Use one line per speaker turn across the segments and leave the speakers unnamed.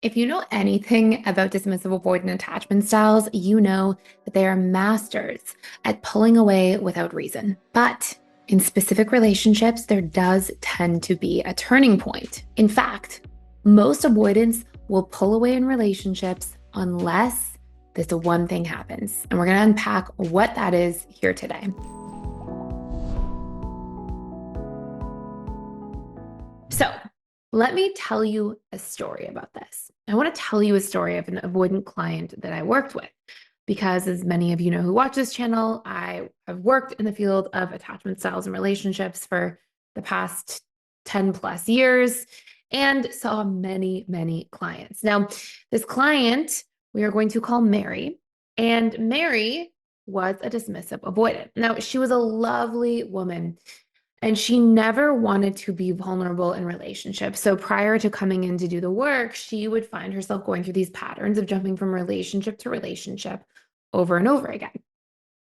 If you know anything about dismissive avoidant attachment styles, you know that they are masters at pulling away without reason. But in specific relationships, there does tend to be a turning point. In fact, most avoidants will pull away in relationships unless this one thing happens. And we're going to unpack what that is here today. So, let me tell you a story about this. I want to tell you a story of an avoidant client that I worked with because, as many of you know who watch this channel, I have worked in the field of attachment styles and relationships for the past 10 plus years and saw many, many clients. Now, this client we are going to call Mary, and Mary was a dismissive avoidant. Now, she was a lovely woman. And she never wanted to be vulnerable in relationships. So prior to coming in to do the work, she would find herself going through these patterns of jumping from relationship to relationship over and over again.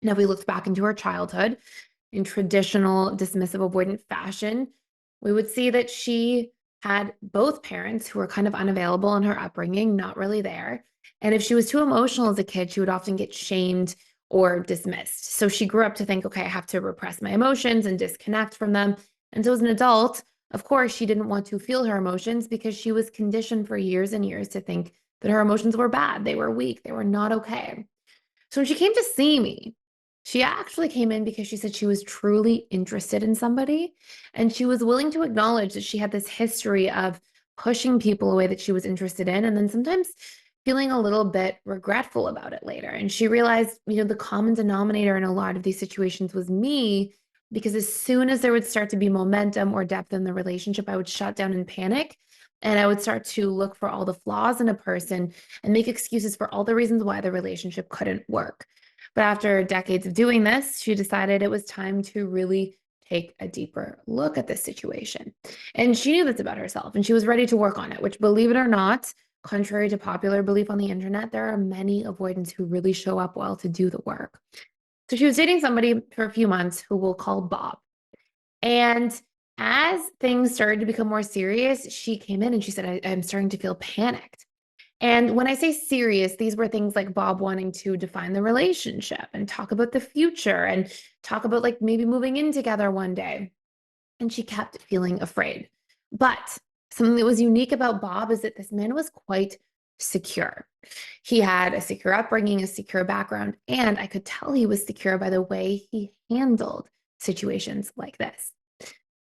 Now, if we looked back into her childhood in traditional dismissive avoidant fashion, we would see that she had both parents who were kind of unavailable in her upbringing, not really there. And if she was too emotional as a kid, she would often get shamed or dismissed. So she grew up to think, okay, I have to repress my emotions and disconnect from them. And so as an adult, of course, she didn't want to feel her emotions because she was conditioned for years and years to think that her emotions were bad, they were weak, they were not okay. So when she came to see me, she actually came in because she said she was truly interested in somebody, and she was willing to acknowledge that she had this history of pushing people away that she was interested in, and then sometimes feeling a little bit regretful about it later. And she realized, the common denominator in a lot of these situations was me, because as soon as there would start to be momentum or depth in the relationship, I would shut down and panic. And I would start to look for all the flaws in a person and make excuses for all the reasons why the relationship couldn't work. But after decades of doing this, she decided it was time to really take a deeper look at this situation. And she knew this about herself and she was ready to work on it, which, believe it or not, contrary to popular belief on the internet, there are many avoidants who really show up well to do the work. So she was dating somebody for a few months who we'll call Bob. And as things started to become more serious, she came in and she said, I'm starting to feel panicked. And when I say serious, these were things like Bob wanting to define the relationship and talk about the future and talk about like maybe moving in together one day. And she kept feeling afraid. But something that was unique about Bob is that this man was quite secure. He had a secure upbringing, a secure background, and I could tell he was secure by the way he handled situations like this.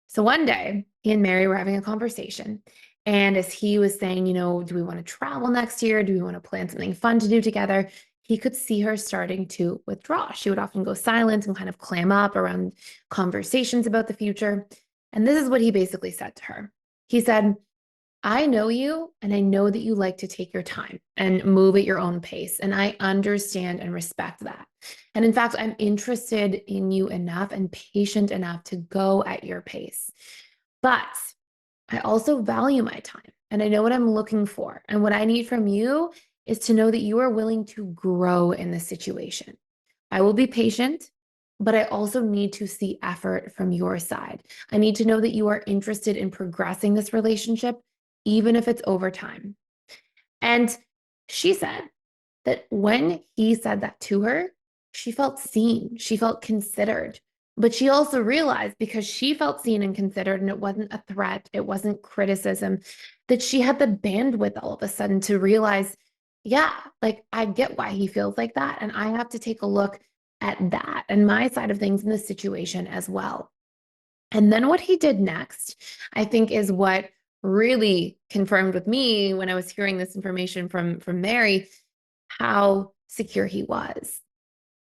So one day, he and Mary were having a conversation. And as he was saying, do we want to travel next year? Do we want to plan something fun to do together? He could see her starting to withdraw. She would often go silent and kind of clam up around conversations about the future. And this is what he basically said to her. He said, I know you, and I know that you like to take your time and move at your own pace. And I understand and respect that. And in fact, I'm interested in you enough and patient enough to go at your pace. But I also value my time and I know what I'm looking for. And what I need from you is to know that you are willing to grow in this situation. I will be patient, but I also need to see effort from your side. I need to know that you are interested in progressing this relationship, even if it's over time. And she said that when he said that to her, she felt seen, she felt considered. But she also realized, because she felt seen and considered, and it wasn't a threat, it wasn't criticism, that she had the bandwidth all of a sudden to realize, yeah, like I get why he feels like that. And I have to take a look at that and my side of things in this situation as well. And then what he did next, I think, is what really confirmed with me when I was hearing this information from Mary, how secure he was.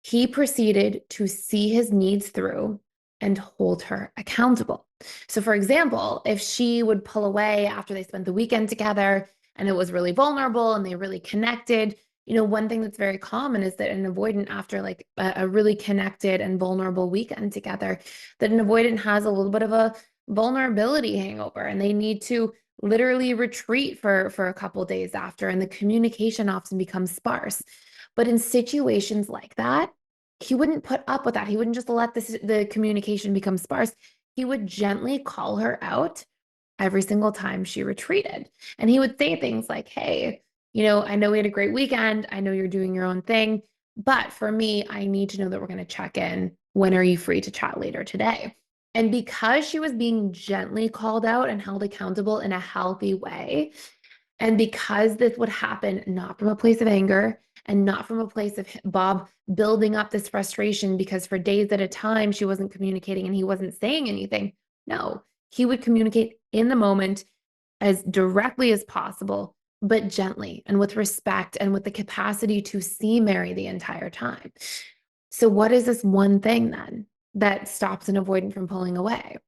He proceeded to see his needs through and hold her accountable. So, for example, if she would pull away after they spent the weekend together and it was really vulnerable and they really connected, one thing that's very common is that an avoidant, after like a really connected and vulnerable weekend together, that an avoidant has a little bit of a vulnerability hangover and they need to literally retreat for a couple days after, and the communication often becomes sparse. But in situations like that, he wouldn't put up with that. He wouldn't just let the communication become sparse. He would gently call her out every single time she retreated. And he would say things like, hey, I know we had a great weekend. I know you're doing your own thing. But for me, I need to know that we're going to check in. When are you free to chat later today? And because she was being gently called out and held accountable in a healthy way, and because this would happen not from a place of anger and not from a place of Bob building up this frustration because for days at a time she wasn't communicating and he wasn't saying anything. No, he would communicate in the moment as directly as possible, but gently and with respect and with the capacity to see Mary the entire time. So, what is this one thing then that stops an avoidant from pulling away?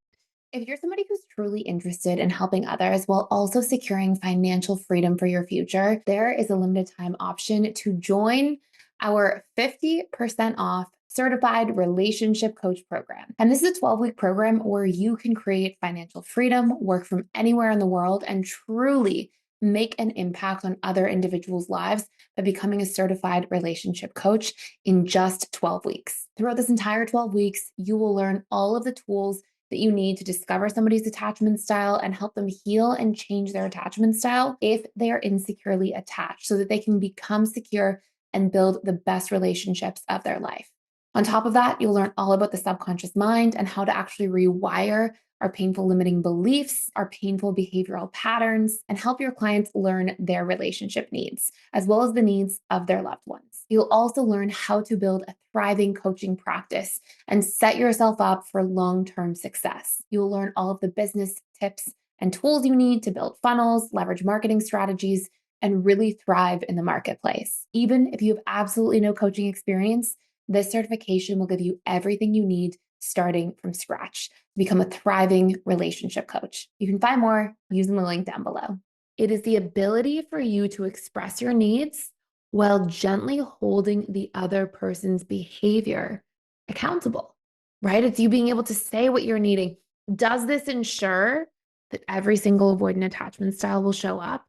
If you're somebody who's truly interested in helping others while also securing financial freedom for your future, there is a limited time option to join our 50% off certified relationship coach program. And this is a 12-week program where you can create financial freedom, work from anywhere in the world, and truly make an impact on other individuals' lives by becoming a certified relationship coach in just 12 weeks. Throughout this entire 12 weeks, you will learn all of the tools that you need to discover somebody's attachment style and help them heal and change their attachment style if they are insecurely attached so that they can become secure and build the best relationships of their life. On top of that, you'll learn all about the subconscious mind and how to actually rewire our painful limiting beliefs, our painful behavioral patterns, and help your clients learn their relationship needs, as well as the needs of their loved ones. You'll also learn how to build a thriving coaching practice and set yourself up for long-term success. You'll learn all of the business tips and tools you need to build funnels, leverage marketing strategies, and really thrive in the marketplace. Even if you have absolutely no coaching experience, this certification will give you everything you need starting from scratch to become a thriving relationship coach. You can find more using the link down below. It is the ability for you to express your needs while gently holding the other person's behavior accountable, right? It's you being able to say what you're needing. Does this ensure that every single avoidant attachment style will show up?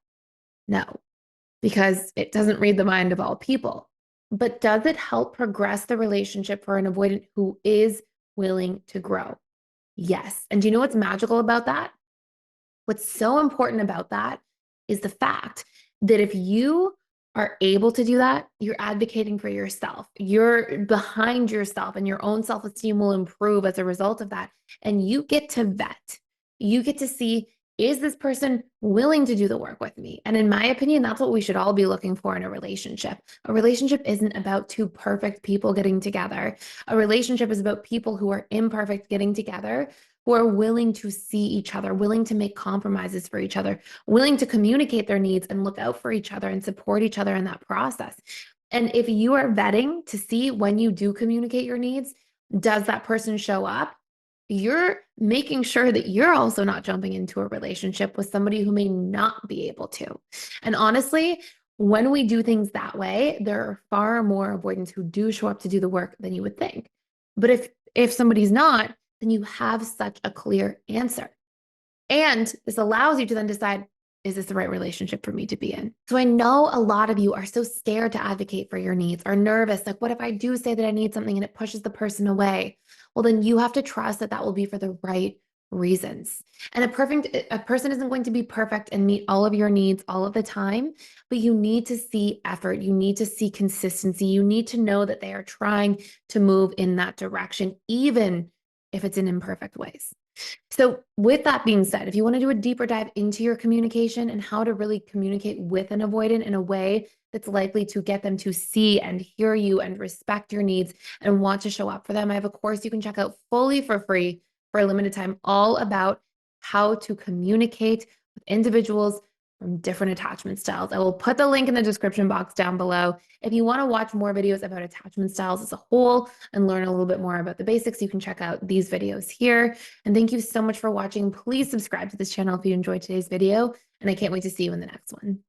No, because it doesn't read the mind of all people. But does it help progress the relationship for an avoidant who is willing to grow? Yes. And do you know what's magical about that? What's so important about that is the fact that if you are able to do that, you're advocating for yourself. You're behind yourself, and your own self-esteem will improve as a result of that. And you get to vet. You get to see, is this person willing to do the work with me? And in my opinion, that's what we should all be looking for in a relationship. A relationship isn't about two perfect people getting together. A relationship is about people who are imperfect getting together, who are willing to see each other, willing to make compromises for each other, willing to communicate their needs and look out for each other and support each other in that process. And if you are vetting to see when you do communicate your needs, does that person show up? You're making sure that you're also not jumping into a relationship with somebody who may not be able to. And honestly, when we do things that way, there are far more avoidants who do show up to do the work than you would think. But if somebody's not, then you have such a clear answer. And this allows you to then decide, is this the right relationship for me to be in? So I know a lot of you are so scared to advocate for your needs, are nervous. Like, what if I do say that I need something and it pushes the person away? Well, then you have to trust that that will be for the right reasons. And a person isn't going to be perfect and meet all of your needs all of the time, but you need to see effort. You need to see consistency. You need to know that they are trying to move in that direction, even if it's in imperfect ways. So with that being said, if you want to do a deeper dive into your communication and how to really communicate with an avoidant in a way that's likely to get them to see and hear you and respect your needs and want to show up for them, I have a course you can check out fully for free for a limited time, all about how to communicate with individuals from different attachment styles. I will put the link in the description box down below. If you want to watch more videos about attachment styles as a whole and learn a little bit more about the basics, you can check out these videos here. And thank you so much for watching. Please subscribe to this channel if you enjoyed today's video, and I can't wait to see you in the next one.